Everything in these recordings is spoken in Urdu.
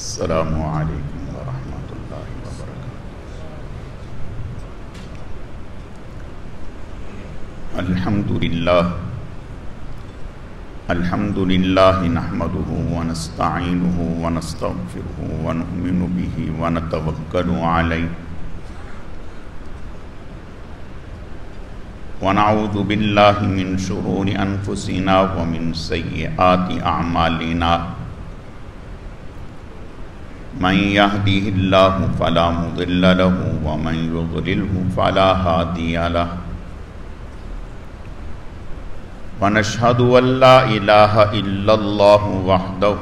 السلام علیکم ورحمۃ اللہ وبرکاتہ۔ الحمد للہ نحمده ونستعینه ونستغفره ونؤمن به ونتوکل علیہ ونعوذ باللہ من شرور انفسنا ومن سیئات اعمالنا من يهده الله فلا مضل له ومن يضلله فلا هادي له ونشهد أن لا إله إلا الله وحده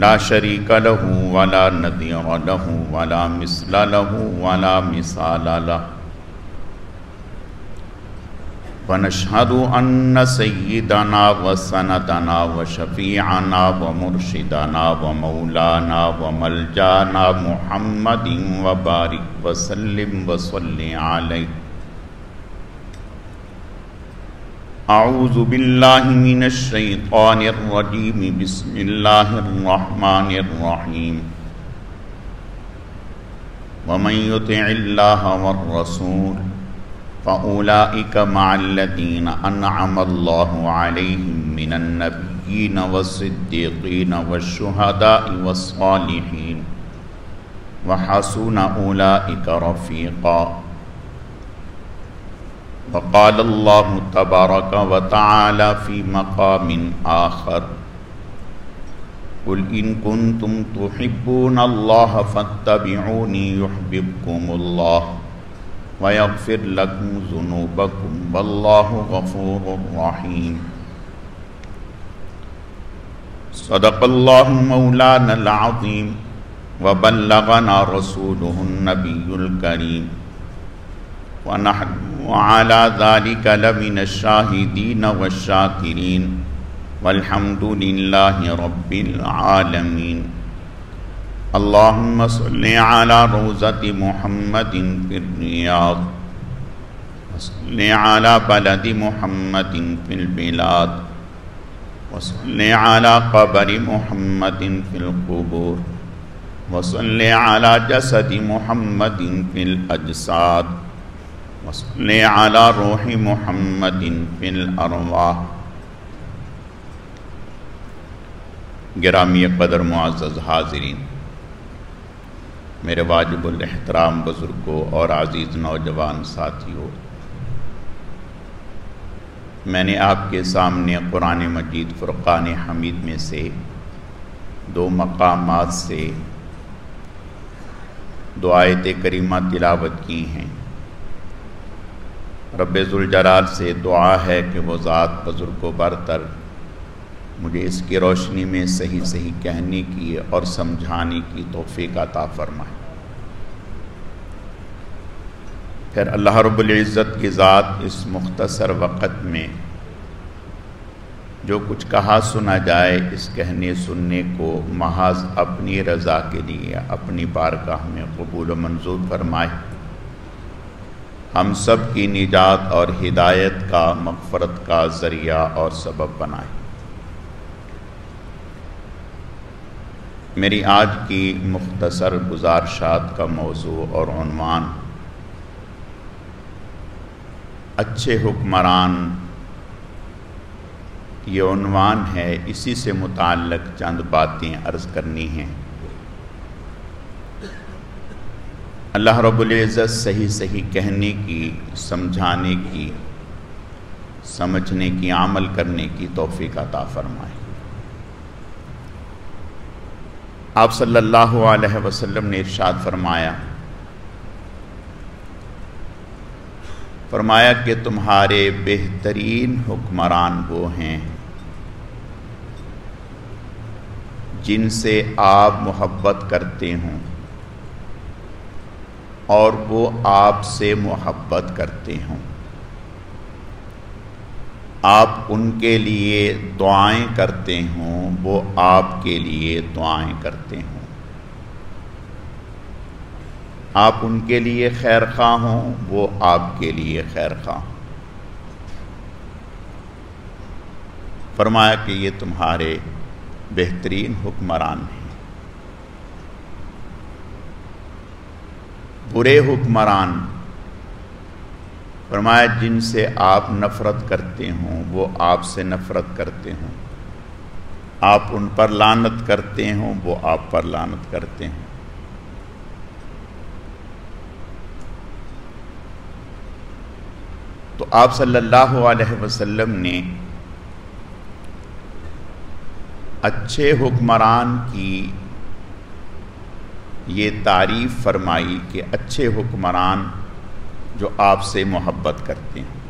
لا شريك له ولا نظير له ولا مثل له ولا مثال له ونشهد أن سيدنا وسندنا وشفيعنا ومرشدنا ومولانا وملجانا محمد وبارك وسلم وصل عليه۔ أعوذ بالله من الشيطان الرجيم، بسم الله الرحمن الرحيم۔ ومن يطع الله والرسول فأولئك مع الذين أنعم الله عليهم من النبيين والصديقين والشهداء والصالحين وحسن أولئك رفيقا۔ وقال الله تبارك وتعالى في مقام آخر: قل إن كنتم تحبون الله فاتبعوني يحببكم الله ويغفر لكم ذنوبكم والله غفور رحيم۔ صدق الله مولانا العظيم وبلغنا رسوله النبي الكريم، ونحن على ذلك لمن الشاهدين والشاكرين، والحمد لله رب العالمين۔ اللهم صل على روضة محمد في الرياض، وصل على بلد محمد في البلاد، وصل على قبر محمد في القبور، وصل على جسد محمد في الأجساد، وصل على روح محمد في الأرواح۔ گرامی قدر معزز حاضرین، میرے واجب الاحترام بزرگوں اور عزیز نوجوان ساتھیوں، میں نے آپ کے سامنے قرآن مجید فرقان حمید میں سے 2 مقامات سے 2 آیت کریمہ تلاوت کی ہیں۔ رب ذوالجلال سے دعا ہے کہ وہ ذات بزرگ و برتر مجھے اس کی روشنی میں صحیح صحیح کہنے کی اور سمجھانے کی توفیق عطا فرمائے۔ پھر اللہ رب العزت کی ذات اس مختصر وقت میں جو کچھ کہا سنا جائے، اس کہنے سننے کو محض اپنی رضا کے لیے اپنی بارگاہ میں قبول و منظور فرمائے، ہم سب کی نجات اور ہدایت کا، مغفرت کا ذریعہ اور سبب بنائے۔ میری آج کی مختصر گزارشات کا موضوع اور عنوان اچھے حکمران یہ عنوان ہے۔ اسی سے متعلق چند باتیں عرض کرنی ہیں۔ اللہ رب العزت صحیح صحیح کہنے کی، سمجھانے کی، سمجھنے کی، عمل کرنے کی توفیق عطا فرمائے۔ آپ صلی اللہ علیہ وسلم نے ارشاد فرمایا کہ تمہارے بہترین حکمران وہ ہیں جن سے آپ محبت کرتے ہوں اور وہ آپ سے محبت کرتے ہوں، آپ ان کے لیے دعائیں کرتے ہوں، وہ آپ کے لیے دعائیں کرتے ہوں، آپ ان کے لیے خیر خواہ ہوں، وہ آپ کے لیے خیر خواہ ہوں۔ فرمایا کہ یہ تمہارے بہترین حکمران ہیں۔ برے حکمران، فرمایا جن سے آپ نفرت کرتے ہوں وہ آپ سے نفرت کرتے ہوں، آپ ان پر لعنت کرتے ہوں وہ آپ پر لعنت کرتے ہوں۔ تو آپ صلی اللہ علیہ وسلم نے اچھے حکمران کی یہ تعریف فرمائی کہ اچھے حکمران جو آپ سے محبت کرتے ہیں،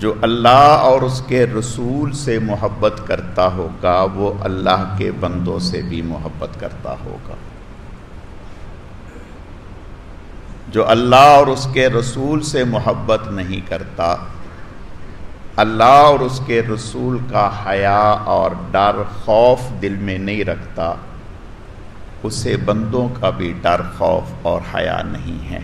جو اللہ اور اس کے رسول سے محبت کرتا ہوگا وہ اللہ کے بندوں سے بھی محبت کرتا ہوگا، جو اللہ اور اس کے رسول سے محبت نہیں کرتا، اللہ اور اس کے رسول کا حیا اور ڈر خوف دل میں نہیں رکھتا، اسے بندوں کا بھی ڈر خوف اور حیا نہیں ہے۔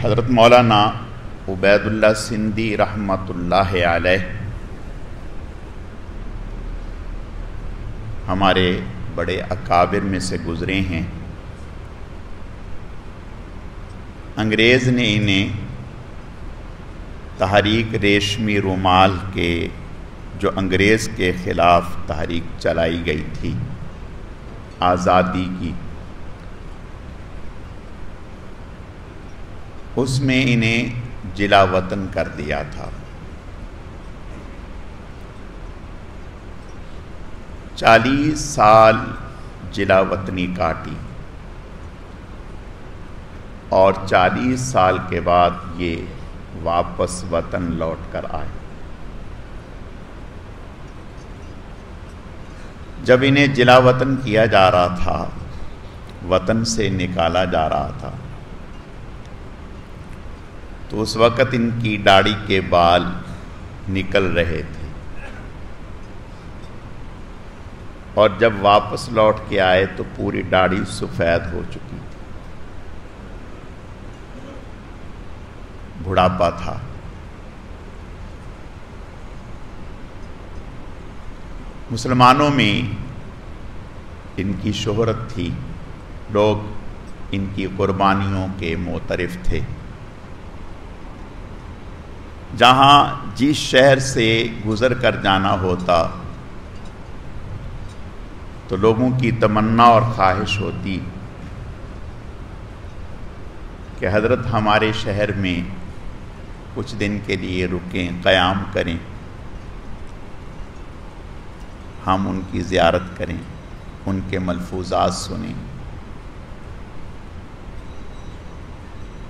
حضرت مولانا عبید اللہ سندھی رحمۃ اللہ علیہ ہمارے بڑے اکابر میں سے گزرے ہیں۔ انگریز نے انہیں تحریک ریشمی رومال کے جو انگریز کے خلاف تحریک چلائی گئی تھی آزادی کی، اس میں انہیں جلا وطن کر دیا تھا۔ 40 سال جلا وطنی کاٹی اور 40 سال کے بعد یہ واپس وطن لوٹ کر آئے۔ جب انہیں جلا وطن کیا جا رہا تھا، وطن سے نکالا جا رہا تھا، تو اس وقت ان کی داڑھی کے بال نکل رہے تھے، اور جب واپس لوٹ کے آئے تو پوری داڑھی سفید ہو چکی تھی، بڑھاپا تھا۔ مسلمانوں میں ان کی شہرت تھی، لوگ ان کی قربانیوں کے معترف تھے۔ جہاں جس شہر سے گزر کر جانا ہوتا تو لوگوں کی تمنا اور خواہش ہوتی کہ حضرت ہمارے شہر میں کچھ دن کے لیے رکیں، قیام کریں، ہم ان کی زیارت کریں، ان کے ملفوظات سنیں۔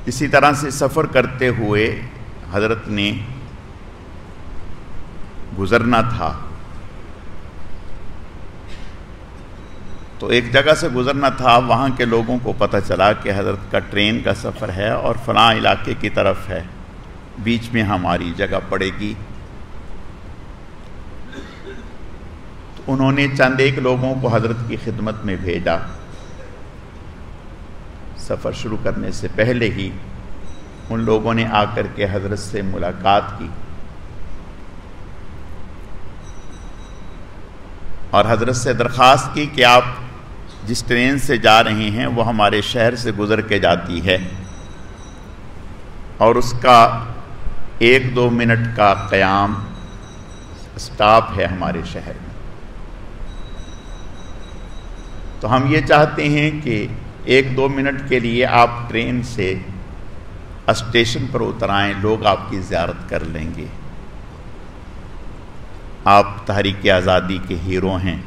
اسی طرح سے سفر کرتے ہوئے حضرت نے گزرنا تھا، تو ایک جگہ سے گزرنا تھا، وہاں کے لوگوں کو پتہ چلا کہ حضرت کا ٹرین کا سفر ہے اور فلاں علاقے کی طرف ہے، بیچ میں ہماری جگہ پڑے گی۔ تو انہوں نے چند ایک لوگوں کو حضرت کی خدمت میں بھیجا۔ سفر شروع کرنے سے پہلے ہی ان لوگوں نے آ کر کے حضرت سے ملاقات کی اور حضرت سے درخواست کی کہ آپ جس ٹرین سے جا رہے ہیں وہ ہمارے شہر سے گزر کے جاتی ہے اور اس کا 1-2 منٹ کا قیام اسٹاپ ہے ہمارے شہر میں، تو ہم یہ چاہتے ہیں کہ 1-2 منٹ کے لیے آپ ٹرین سے اسٹیشن پر اتر آئیں، لوگ آپ کی زیارت کر لیں گے۔ آپ تحریک آزادی کے ہیرو ہیں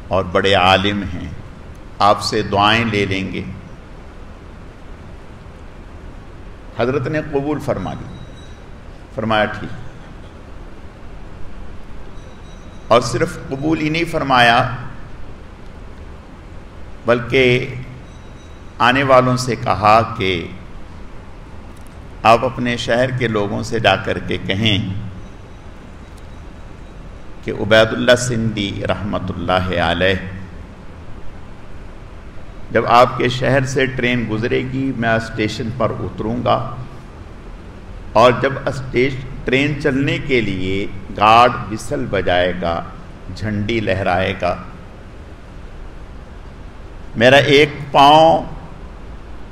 اور بڑے عالم ہیں، آپ سے دعائیں لے لیں گے۔ حضرت نے قبول فرما لی، فرمایا ٹھیک، اور صرف قبول ہی نہیں فرمایا بلکہ آنے والوں سے کہا کہ آپ اپنے شہر کے لوگوں سے جا کر کے کہیں کہ عبید اللہ سندھی رحمۃ اللہ علیہ جب آپ کے شہر سے ٹرین گزرے گی میں اسٹیشن پر اتروں گا، اور جب ٹرین چلنے کے لیے گارڈ وسل بجائے گا، جھنڈی لہرائے گا، میرا ایک پاؤں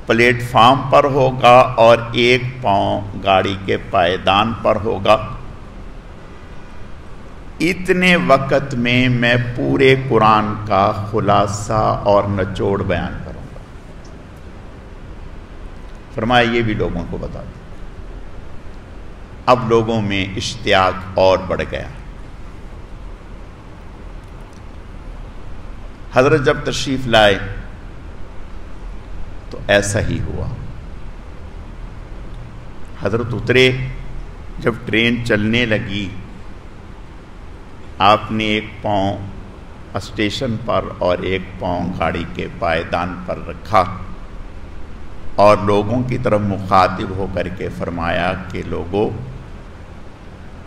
پلیٹ فارم پر ہوگا اور ایک پاؤں گاڑی کے پائیدان پر ہوگا۔ اتنے وقت میں میں پورے قرآن کا خلاصہ اور نچوڑ بیان کروں گا۔ فرمایا یہ بھی لوگوں کو بتا دیں۔ اب لوگوں میں اشتیاق اور بڑھ گیا۔ حضرت جب تشریف لائے تو ایسا ہی ہوا۔ حضرت اترے، جب ٹرین چلنے لگی آپ نے ایک پاؤں اسٹیشن پر اور ایک پاؤں گاڑی کے پائیدان پر رکھا اور لوگوں کی طرف مخاطب ہو کر کے فرمایا کہ لوگوں،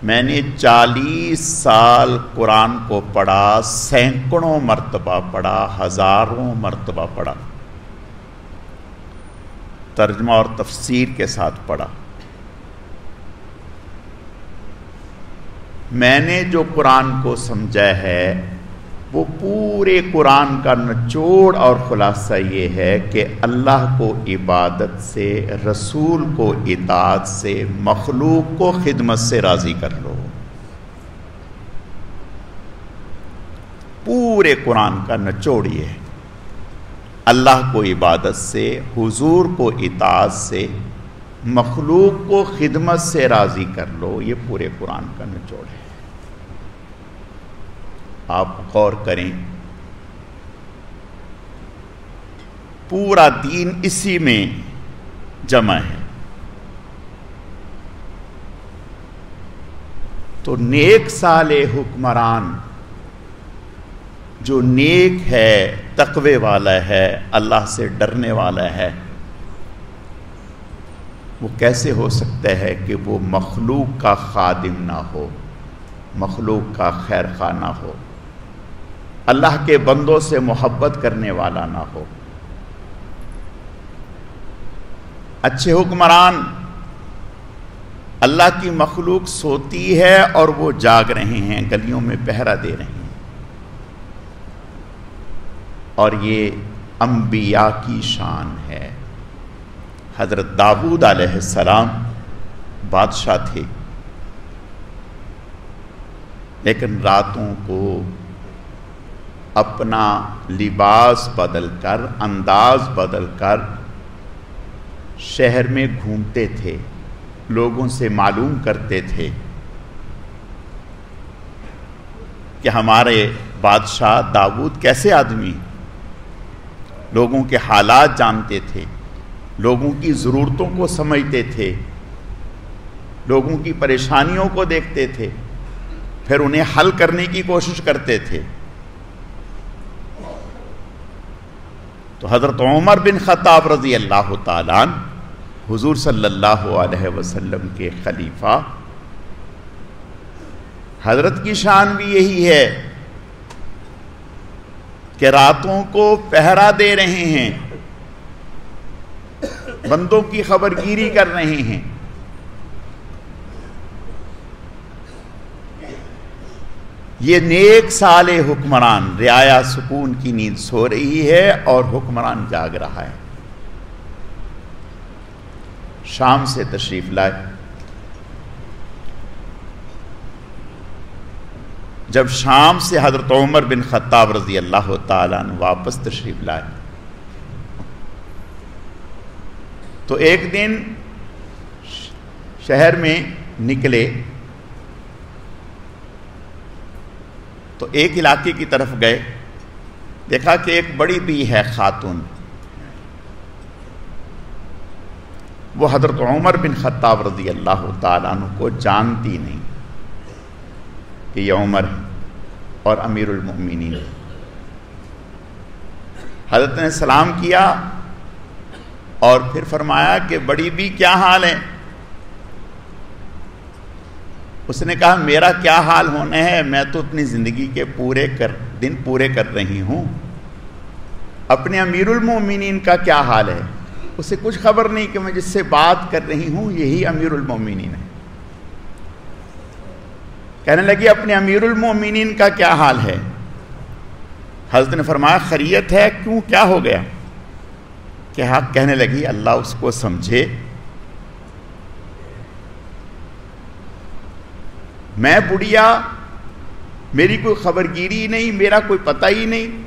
میں نے 40 سال قرآن کو پڑھا، سینکڑوں مرتبہ پڑھا، ہزاروں مرتبہ پڑھا، ترجمہ اور تفسیر کے ساتھ پڑھا۔ میں نے جو قرآن کو سمجھا ہے وہ پورے قرآن کا نچوڑ اور خلاصہ یہ ہے کہ اللہ کو عبادت سے، رسول کو اطاعت سے، مخلوق کو خدمت سے راضی کر لو۔ پورے قرآن کا نچوڑ یہ ہے، اللہ کو عبادت سے، حضور کو اطاعت سے، مخلوق کو خدمت سے راضی کر لو۔ یہ پورے قرآن کا نچوڑ ہے۔ آپ غور کریں، پورا دین اسی میں جمع ہے۔ تو نیک صالح حکمران جو نیک ہے، تقوی والا ہے، اللہ سے ڈرنے والا ہے، وہ کیسے ہو سکتا ہے کہ وہ مخلوق کا خادم نہ ہو، مخلوق کا خیر خواہ نہ ہو، اللہ کے بندوں سے محبت کرنے والا نہ ہو؟ اچھے حکمران، اللہ کی مخلوق سوتی ہے اور وہ جاگ رہے ہیں، گلیوں میں پہرا دے رہے ہیں، اور یہ انبیاء کی شان ہے۔ حضرت داؤد علیہ السلام بادشاہ تھے، لیکن راتوں کو اپنا لباس بدل کر، انداز بدل کر شہر میں گھومتے تھے، لوگوں سے معلوم کرتے تھے کہ ہمارے بادشاہ داؤد کیسے آدمی، لوگوں کے حالات جانتے تھے، لوگوں کی ضرورتوں کو سمجھتے تھے، لوگوں کی پریشانیوں کو دیکھتے تھے، پھر انہیں حل کرنے کی کوشش کرتے تھے۔ تو حضرت عمر بن خطاب رضی اللہ تعالیٰ عنہ، حضور صلی اللہ علیہ وسلم کے خلیفہ، حضرت کی شان بھی یہی ہے کہ راتوں کو پہرا دے رہے ہیں، بندوں کی خبرگیری کر رہے ہیں۔ یہ نیک صالح حکمران، رعایا سکون کی نیند سو رہی ہے اور حکمران جاگ رہا ہے۔ شام سے تشریف لائے، جب شام سے حضرت عمر بن خطاب رضی اللہ تعالیٰ عنہ واپس تشریف لائے تو ایک دن شہر میں نکلے تو ایک علاقے کی طرف گئے، دیکھا کہ ایک بڑی بھی ہے خاتون، وہ حضرت عمر بن خطاب رضی اللہ تعالیٰ عنہ کو جانتی نہیں کہ یہ عمر اور امیر المؤمنین۔ حضرت نے سلام کیا اور پھر فرمایا کہ بڑی بھی کیا حال ہے؟ اس نے کہا میرا کیا حال ہونا ہے، میں تو اپنی زندگی کے دن پورے کر رہی ہوں، اپنے امیر المومنین کا کیا حال ہے؟ اسے کچھ خبر نہیں کہ میں جس سے بات کر رہی ہوں یہی امیر المومنین ہے۔ کہنے لگی اپنے امیر المومنین کا کیا حال ہے؟ حضرت نے فرمایا خیریت ہے، کیوں کیا ہو گیا؟ کہنے لگی اللہ اس کو سمجھے، میں بڑھیا، میری کوئی خبرگیری نہیں، میرا کوئی پتہ ہی نہیں،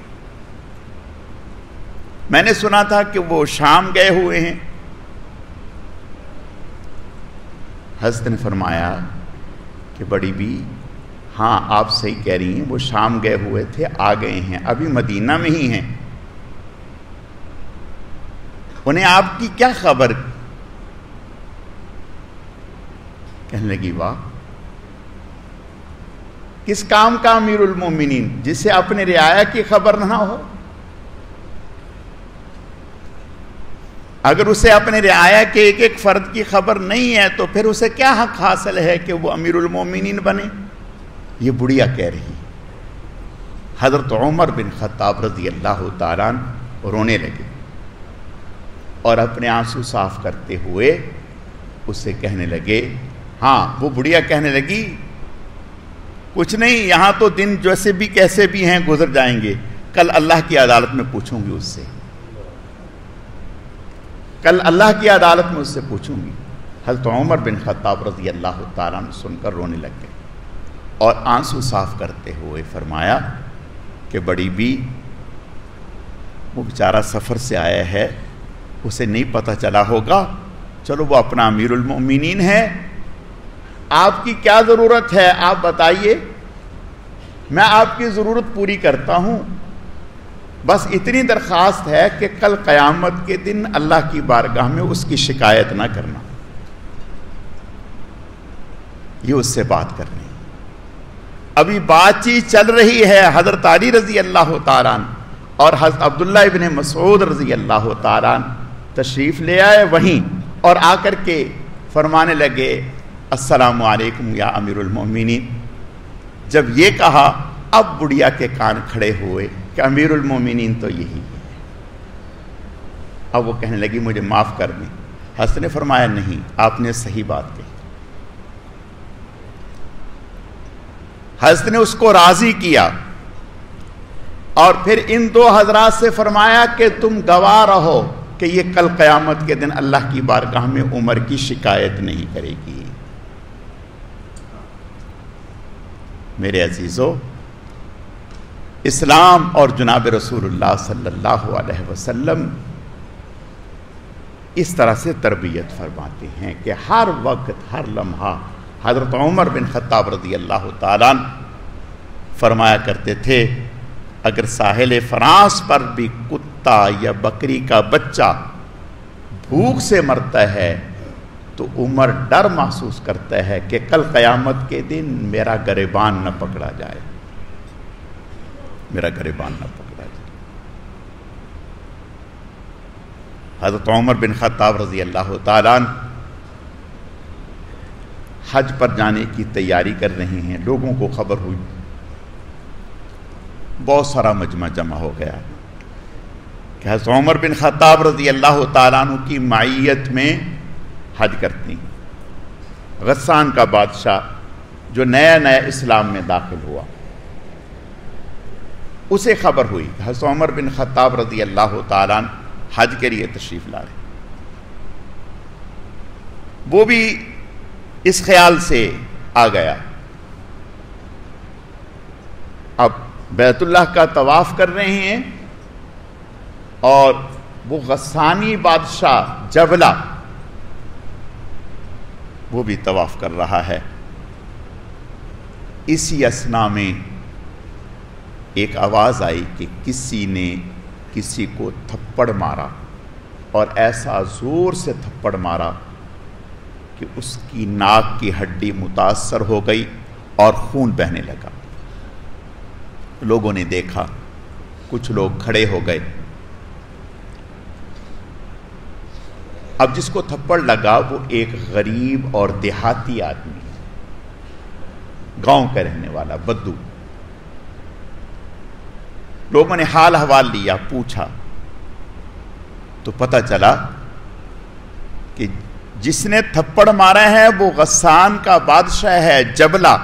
میں نے سنا تھا کہ وہ شام گئے ہوئے ہیں۔ حضرت نے فرمایا کہ بڑی بی، ہاں آپ صحیح کہہ رہی ہیں، وہ شام گئے ہوئے تھے، آ گئے ہیں، ابھی مدینہ میں ہی ہیں، انہیں آپ کی کیا خبر؟ کہنے لگی واہ، کس کام کا امیر المومنین جسے اپنے رعایا کی خبر نہ ہو؟ اگر اسے اپنے رعایا کے ایک ایک فرد کی خبر نہیں ہے تو پھر اسے کیا حق حاصل ہے کہ وہ امیر المومنین بنے؟ یہ بڑھیا کہہ رہی۔ حضرت عمر بن خطاب رضی اللہ تعالیٰ عنہ رونے لگے اور اپنے آنسو صاف کرتے ہوئے اسے کہنے لگے، ہاں وہ بڑھیا کہنے لگی کچھ نہیں، یہاں تو دن جیسے بھی کیسے بھی ہیں گزر جائیں گے، کل اللہ کی عدالت میں پوچھوں گی اس سے، کل اللہ کی عدالت میں اس سے پوچھوں گی۔ حضرت عمر بن خطاب رضی اللہ تعالیٰ عنہ سن کر رونے لگ گئے اور آنسو صاف کرتے ہوئے فرمایا کہ بڑی بی، وہ بیچارہ سفر سے آیا ہے، اسے نہیں پتہ چلا ہوگا، چلو وہ اپنا امیر المومنین ہے، آپ کی کیا ضرورت ہے آپ بتائیے، میں آپ کی ضرورت پوری کرتا ہوں، بس اتنی درخواست ہے کہ کل قیامت کے دن اللہ کی بارگاہ میں اس کی شکایت نہ کرنا۔ یہ اس سے بات کرنی، ابھی بات چیت چل رہی ہے، حضرت علی رضی اللہ تعالیٰ عنہ اور حضرت عبداللہ ابن مسعود رضی اللہ تعالیٰ عنہ تشریف لے آئے وہیں، اور آ کر کے فرمانے لگے السلام علیکم یا امیر المومنین۔ جب یہ کہا اب بڑھیا کے کان کھڑے ہوئے کہ امیر المومنین تو یہی ہے۔ اب وہ کہنے لگی مجھے معاف کر دیں۔ حضرت نے فرمایا نہیں، آپ نے صحیح بات کہی۔ حضرت نے اس کو راضی کیا اور پھر ان دو حضرات سے فرمایا کہ تم گواہ رہو کہ یہ کل قیامت کے دن اللہ کی بارگاہ میں عمر کی شکایت نہیں کرے گی۔ میرے عزیزو، اسلام اور جناب رسول اللہ صلی اللہ علیہ وسلم اس طرح سے تربیت فرماتے ہیں کہ ہر وقت ہر لمحہ حضرت عمر بن خطاب رضی اللہ تعالیٰ عنہ فرمایا کرتے تھے اگر ساحل فرانس پر بھی کتا یا بکری کا بچہ بھوک سے مرتا ہے تو عمر ڈر محسوس کرتا ہے کہ کل قیامت کے دن میرا گریبان نہ پکڑا جائے، میرا گریبان نہ پکڑا جائے۔ حضرت عمر بن خطاب رضی اللہ تعالیٰ عنہ حج پر جانے کی تیاری کر رہے ہیں، لوگوں کو خبر ہوئی، بہت سارا مجمع جمع ہو گیا کہ حضرت عمر بن خطاب رضی اللہ تعالیٰ عنہ کی معیت میں حج کرتی ہیں۔ غسان کا بادشاہ جو نیا نیا اسلام میں داخل ہوا، اسے خبر ہوئی کہ حضرت عمر بن خطاب رضی اللہ تعالیٰ عنہ حج کے لیے تشریف لا رہے، وہ بھی اس خیال سے آ گیا، اب بیت اللہ کا طواف کر رہے ہیں اور وہ غسانی بادشاہ جبلہ وہ بھی طواف کر رہا ہے۔ اسی اثنا میں ایک آواز آئی کہ کسی نے کسی کو تھپڑ مارا اور ایسا زور سے تھپڑ مارا کہ اس کی ناک کی ہڈی متاثر ہو گئی اور خون بہنے لگا۔ لوگوں نے دیکھا، کچھ لوگ کھڑے ہو گئے۔ اب جس کو تھپڑ لگا وہ ایک غریب اور دیہاتی آدمی، گاؤں کا رہنے والا بدو۔ لوگوں نے حال احوال لیا، پوچھا تو پتہ چلا کہ جس نے تھپڑ مارا ہے وہ غسان کا بادشاہ ہے جبلہ،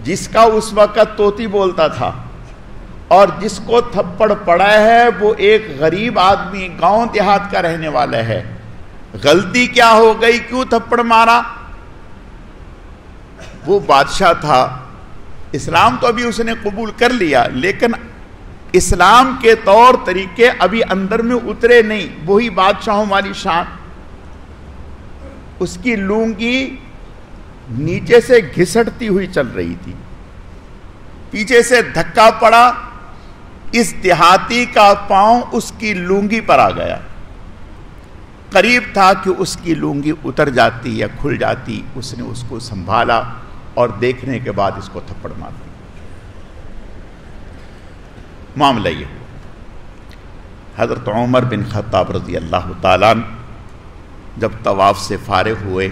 جس کا اس وقت طوطی بولتا تھا، اور جس کو تھپڑ پڑا ہے وہ ایک غریب آدمی گاؤں دیہات کا رہنے والا ہے۔ غلطی کیا ہو گئی، کیوں تھپڑ مارا؟ وہ بادشاہ تھا، اسلام تو ابھی اس نے قبول کر لیا، لیکن اسلام کے طور طریقے ابھی اندر میں اترے نہیں، وہی بادشاہوں والی شان۔ اس کی لونگی نیچے سے گھسٹتی ہوئی چل رہی تھی، پیچھے سے دھکا پڑا، اس دیہاتی کا پاؤں اس کی لونگی پر آ گیا، قریب تھا کہ اس کی لونگی اتر جاتی یا کھل جاتی۔ اس نے اس کو سنبھالا اور دیکھنے کے بعد اس کو تھپڑ مار دی۔ معاملہ یہ حضرت عمر بن خطاب رضی اللہ تعالیٰ جب طواف سے فارغ ہوئے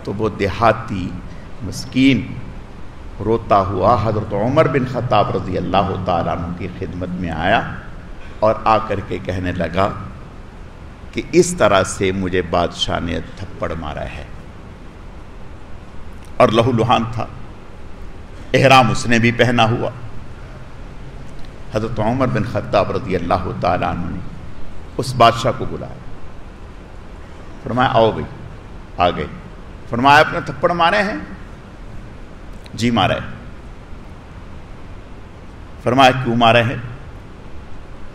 تو وہ دیہاتی مسکین روتا ہوا حضرت عمر بن خطاب رضی اللہ تعالیٰ عنہ کی خدمت میں آیا اور آ کر کے کہنے لگا کہ اس طرح سے مجھے بادشاہ نے تھپڑ مارا ہے، اور لہو لہان تھا، احرام اس نے بھی پہنا ہوا۔ حضرت عمر بن خطاب رضی اللہ تعالیٰ عنہ نے اس بادشاہ کو بلایا، فرمایا آؤ بھائی، آ گئے۔ فرمایا آپ نے تھپڑ مارے ہیں؟ جی مارے ہیں۔ فرمایا کیوں مارے ہیں؟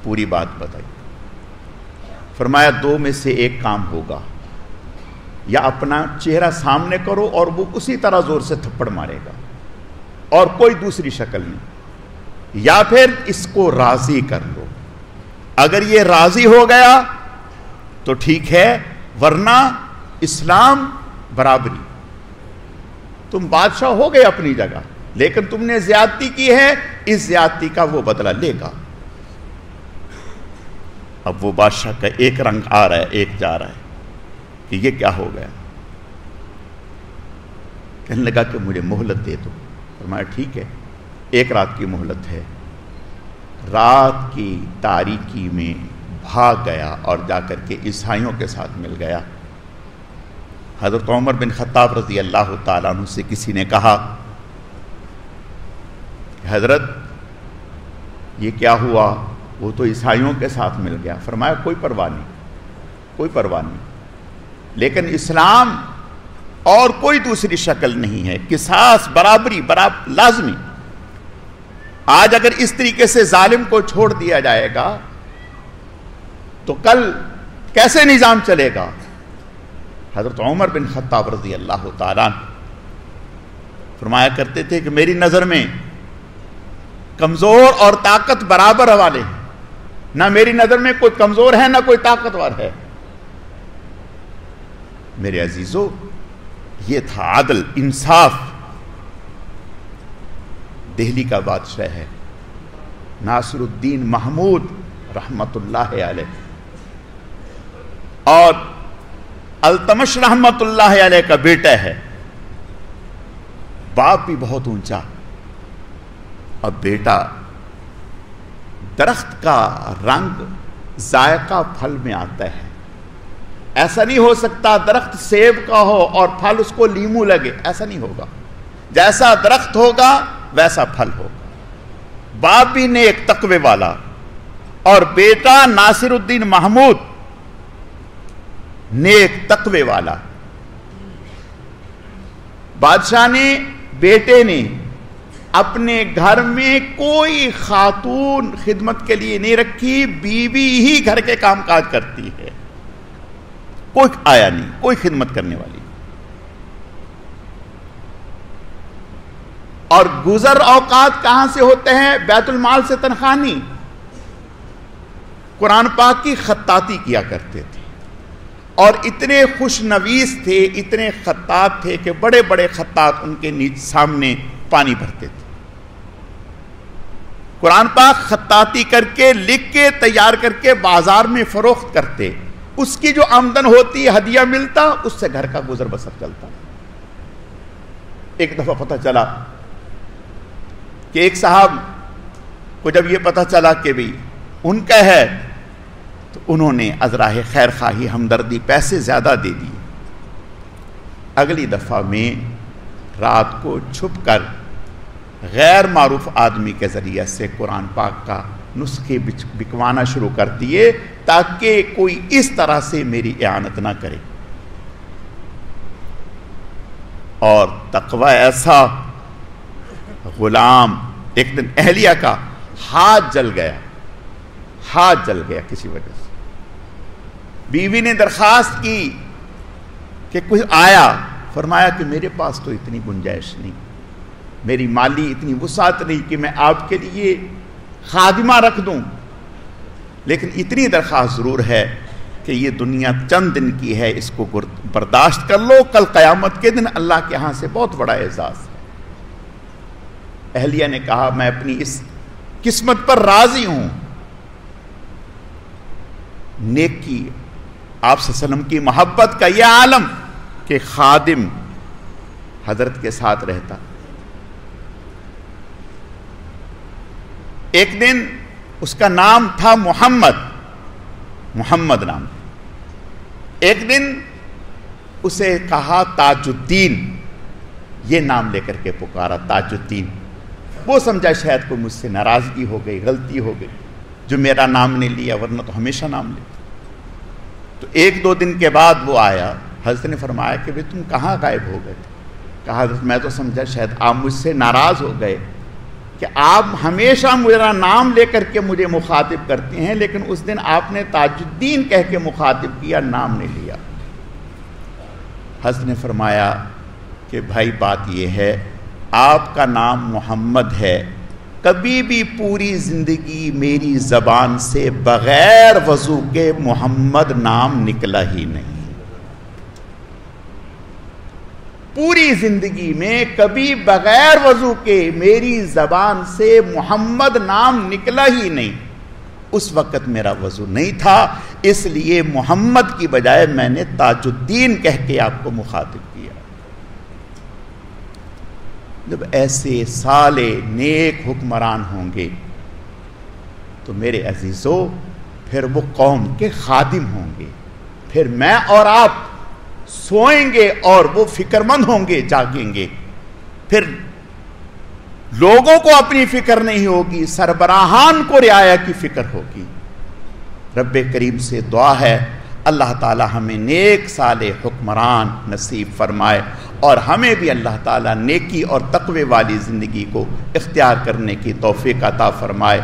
پوری بات بتائی۔ فرمایا دو میں سے ایک کام ہوگا، یا اپنا چہرہ سامنے کرو اور وہ اسی طرح زور سے تھپڑ مارے گا، اور کوئی دوسری شکل نہیں، یا پھر اس کو راضی کر لو۔ اگر یہ راضی ہو گیا تو ٹھیک ہے، ورنہ اسلام برابری، تم بادشاہ ہو گئے اپنی جگہ، لیکن تم نے زیادتی کی ہے، اس زیادتی کا وہ بدلہ لے گا۔ اب وہ بادشاہ کا ایک رنگ آ رہا ہے، ایک جا رہا ہے کہ یہ کیا ہو گیا۔ کہنے لگا کہ مجھے مہلت دے دو۔ فرمایا ٹھیک ہے، ایک رات کی مہلت ہے۔ رات کی تاریکی میں بھاگ گیا اور جا کر کے عیسائیوں کے ساتھ مل گیا۔ حضرت عمر بن خطاب رضی اللہ تعالیٰ عنہ سے کسی نے کہا حضرت یہ کیا ہوا؟ وہ تو عیسائیوں کے ساتھ مل گیا۔ فرمایا کوئی پرواہ نہیں، کوئی پرواہ نہیں، لیکن اسلام اور کوئی دوسری شکل نہیں ہے، قصاص برابری لازمی۔ آج اگر اس طریقے سے ظالم کو چھوڑ دیا جائے گا تو کل کیسے نظام چلے گا؟ حضرت عمر بن خطاب رضی اللہ تعالیٰ فرمایا کرتے تھے کہ میری نظر میں کمزور اور طاقت برابر والے ہیں، نہ میری نظر میں کوئی کمزور ہے نہ کوئی طاقتور ہے۔ میرے عزیزو، یہ تھا عدل، انصاف۔ دہلی کا بادشاہ ہے ناصر الدین محمود رحمت اللہ علیہ، اور التمش رحمت اللہ علیہ کا بیٹا ہے۔ باپ بھی بہت اونچا، اور بیٹا درخت کا رنگ ذائقہ پھل میں آتا ہے۔ ایسا نہیں ہو سکتا درخت سیب کا ہو اور پھل اس کو لیمو لگے، ایسا نہیں ہوگا۔ جیسا درخت ہوگا ویسا پھل ہوگا۔ باپ بھی نیک تقوی والا، اور بیٹا ناصر الدین محمود نیک تقوی والا۔ بادشاہ نے، بیٹے نے اپنے گھر میں کوئی خاتون خدمت کے لیے نہیں رکھی، بیوی ہی گھر کے کام کاج کرتی ہے، کوئی آیا نہیں، کوئی خدمت کرنے والی۔ اور گزر اوقات کہاں سے ہوتے ہیں؟ بیت المال سے تنخواہ نہیں، قرآن پاک کی خطاطی کیا کرتے تھے، اور اتنے خوش نویس تھے، اتنے خطاط تھے کہ بڑے بڑے خطاط ان کے سامنے پانی بھرتے تھے۔ قرآن پاک خطاطی کر کے، لکھ کے، تیار کر کے بازار میں فروخت کرتے، اس کی جو آمدن ہوتی، ہدیہ ملتا، اس سے گھر کا گزر بسر چلتا۔ ایک دفعہ پتہ چلا کہ ایک صاحب کو جب یہ پتہ چلا کہ بھی ان کا ہے، تو انہوں نے ازراہ خیر خواہی ہمدردی پیسے زیادہ دے دیے۔ اگلی دفعہ میں رات کو چھپ کر غیر معروف آدمی کے ذریعے سے قرآن پاک کا نسخے بکوانا شروع کر دیے تاکہ کوئی اس طرح سے میری اعانت نہ کرے۔ اور تقوی ایسا غلام، ایک دن اہلیہ کا ہاتھ جل گیا کسی وجہ سے۔ بیوی نے درخواست کی کہ کوئی آیا، فرمایا کہ میرے پاس تو اتنی گنجائش نہیں، میری مالی اتنی وسعت نہیں کہ میں آپ کے لیے خادمہ رکھ دوں، لیکن اتنی درخواست ضرور ہے کہ یہ دنیا چند دن کی ہے، اس کو برداشت کر لو، کل قیامت کے دن اللہ کے ہاں سے بہت بڑا اعزاز ہے۔ اہلیہ نے کہا میں اپنی اس قسمت پر راضی ہوں۔ نیکی، آپ صلی اللہ علیہ وسلم کی محبت کا یہ عالم کہ خادم حضرت کے ساتھ رہتا۔ ایک دن اس کا نام تھا محمد نام۔ ایک دن اسے کہا تاج الدین، یہ نام لے کر کے پکارا تاج الدین۔ وہ سمجھا شاید کوئی مجھ سے ناراضگی ہو گئی، غلطی ہو گئی جو میرا نام نہیں لیا، ورنہ تو ہمیشہ نام لیتا۔ تو ایک دو دن کے بعد وہ آیا، حضرت نے فرمایا کہ بھئی تم کہاں غائب ہو گئے تھے؟ کہا حضرت میں تو سمجھا شاید آپ مجھ سے ناراض ہو گئے کہ آپ ہمیشہ میرا نام لے کر کے مجھے مخاطب کرتے ہیں، لیکن اس دن آپ نے تاج الدین کہہ کے مخاطب کیا، نام نہیں لیا۔ حضرت نے فرمایا کہ بھائی بات یہ ہے، آپ کا نام محمد ہے، کبھی بھی پوری زندگی میری زبان سے بغیر وضو کے محمد نام نکلا ہی نہیں۔ پوری زندگی میں کبھی بغیر وضو کے میری زبان سے محمد نام نکلا ہی نہیں۔ اس وقت میرا وضو نہیں تھا، اس لیے محمد کی بجائے میں نے تاج الدین کہہ کے آپ کو مخاطب کیا۔ جب ایسے صالح نیک حکمران ہوں گے تو میرے عزیزو پھر وہ قوم کے خادم ہوں گے، پھر میں اور آپ سوئیں گے اور وہ فکر مند ہوں گے، جاگیں گے، پھر لوگوں کو اپنی فکر نہیں ہوگی، سربراہان کو رعایا کی فکر ہوگی۔ رب کریم سے دعا ہے اللہ تعالی ہمیں نیک صالح حکمران نصیب فرمائے، اور ہمیں بھی اللہ تعالی نیکی اور تقوی والی زندگی کو اختیار کرنے کی توفیق عطا فرمائے۔